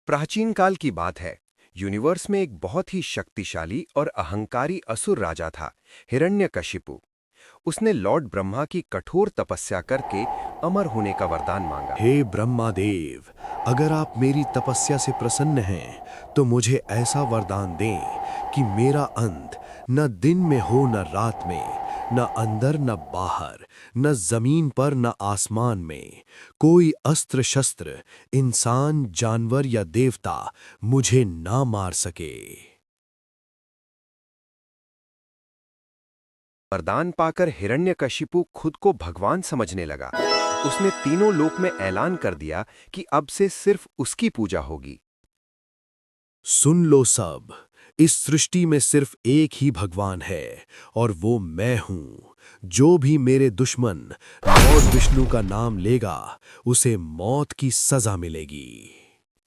प्राचीन काल की बात है। यूनिवर्स में एक बहुत ही शक्तिशाली और अहंकारी असुर राजा था, हिरण्यकशिपु। उसने लॉर्ड ब्रह्मा की कठोर तपस्या करके अमर होने का वरदान मांगा। हे ब्रह्मादेव, अगर आप मेरी तपस्या से प्रसन्न हैं, तो मुझे ऐसा वरदान दें कि मेरा अंत न दिन में हो न रात में, न अंदर न बाहर, न जमीन पर न आसमान में। कोई अस्त्र शस्त्र, इंसान, जानवर या देवता मुझे ना मार सके। वरदान पाकर हिरण्यकशिपु खुद को भगवान समझने लगा। उसने तीनों लोक में ऐलान कर दिया कि अब से सिर्फ उसकी पूजा होगी। सुन लो सब, इस सृष्टि में सिर्फ एक ही भगवान है और वो मैं हूं। जो भी मेरे दुश्मन लॉर्ड विष्णु का नाम लेगा, उसे मौत की सजा मिलेगी।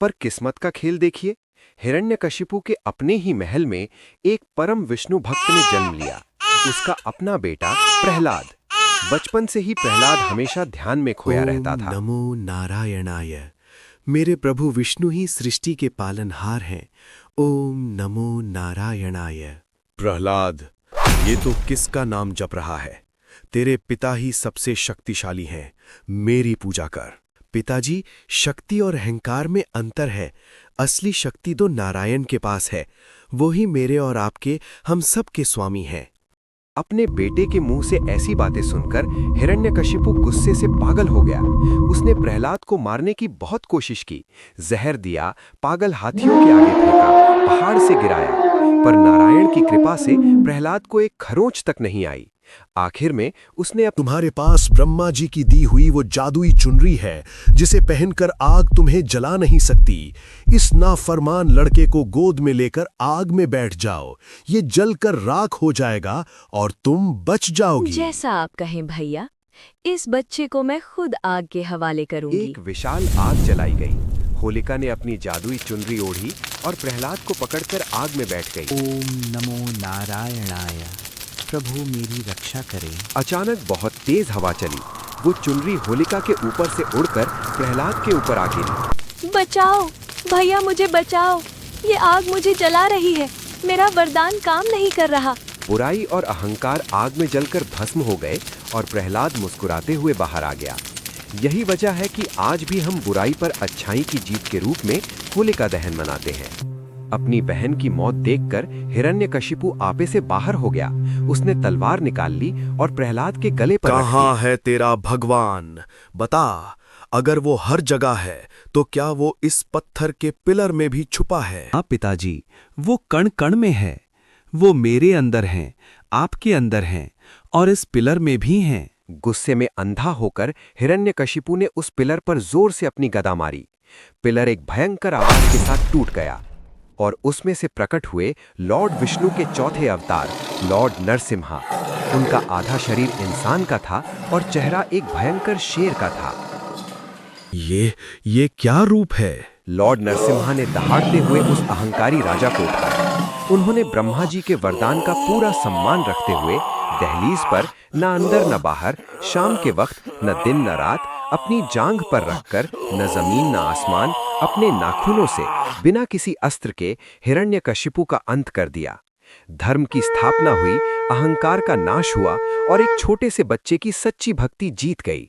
पर किस्मत का खेल देखिए, हिरण्यकशिपु के अपने ही महल में एक परम विष्णु भक्त ने जन्म लिया। उसका अपना बेटा प्रहलाद। बचपन से ही प्रहलाद हमेशा ध्यान में खोया रहता ओम था। नमो नारायणाय। मेरे प्रभु विष्णु ही सृष्टि के पालनहार हैं। ओम नमो नारायणाय। प्रहलाद, ये तो किसका नाम जप रहा है? तेरे पिता ही सबसे शक्तिशाली हैं। मेरी पूजा कर। पिताजी, शक्ति और अहंकार में अंतर है। असली शक्ति तो नारायण के पास है। वो ही मेरे और आपके, हम सब के स्वामी हैं। अपने बेटे के मुंह से ऐसी बातें सुनकर हिरण्यकशिपु गुस्से से पागल हो गया। उसने प्रहलाद को मारने की बहुत कोशिश की, जहर दिया, पागल हाथियों के आगे फेंका, पहाड़ से गिराया, पर नारायण की कृपा से प्रहलाद को एक खरोंच तक नहीं आई। आखिर में उसने तुम्हारे पास ब्रह्मा जी की दी हुई वो जादुई चुनरी है, जिसे पहनकर आग तुम्हें जला नहीं सकती। इस नाफरमान लड़के को गोद में लेकर आग में बैठ जाओ। ये जलकर राख हो जाएगा और तुम बच जाओगी। जैसा आप कहें भैया, इस बच्चे को मैं खुद आग के हवाले करूंगी। एक विशाल आग जलाई गई। होलिका ने अपनी जादुई चुनरी ओढ़ी और प्रहलाद को पकड़कर आग में बैठ गई। ओम नमो नारायणाय। प्रभु मेरी रक्षा करें। अचानक बहुत तेज हवा चली। वो चुनरी होलिका के ऊपर से उड़कर प्रहलाद के ऊपर आ गिरी। बचाओ भैया, मुझे बचाओ। ये आग मुझे जला रही है। मेरा वरदान काम नहीं कर रहा। बुराई और अहंकार आग में जलकर भस्म हो गए और प्रहलाद मुस्कुराते हुए बाहर आ गया। यही वजह है कि आज भी हम बुराई पर अच्छाई की जीत के रूप में होलिका दहन मनाते हैं। अपनी बहन की मौत देखकर हिरण्यकशिपु आपे से बाहर हो गया। उसने तलवार निकाल ली और प्रहलाद के गले पर रख दी। कहाँ है तेरा भगवान? बता, अगर वो हर जगह है, तो क्या वो इस पत्थर के पिलर में भी छुपा है? हाँ पिताजी, वो कण कण में है। वो मेरे अंदर हैं, आपके अंदर हैं और इस पिलर में भी हैं। गुस्से में अंधा होकर हिरण्यकशिपु ने उस पिलर पर जोर से अपनी गदा मारी। पिलर एक भयंकर आवाज के साथ टूट गया और उसमें से प्रकट हुए लॉर्ड विष्णु के चौथे अवतार, लॉर्ड नरसिम्हा। उनका आधा शरीर इंसान का था और चेहरा एक भयंकर शेर का था। ये क्या रूप है? लॉर्ड नरसिम्हा ने दहाड़ते हुए उस अहंकारी राजा को उठाया। उन्होंने ब्रह्मा जी के वरदान का पूरा सम्मान रखते हुए दहलीज पर न अंदर न बाहर, शाम के वक्त न दिन न रात, अपनी जांघ पर रखकर न जमीन न आसमान, अपने नाखूनों से बिना किसी अस्त्र के हिरण्यकशिपु का अंत कर दिया। धर्म की स्थापना हुई, अहंकार का नाश हुआ और एक छोटे से बच्चे की सच्ची भक्ति जीत गई।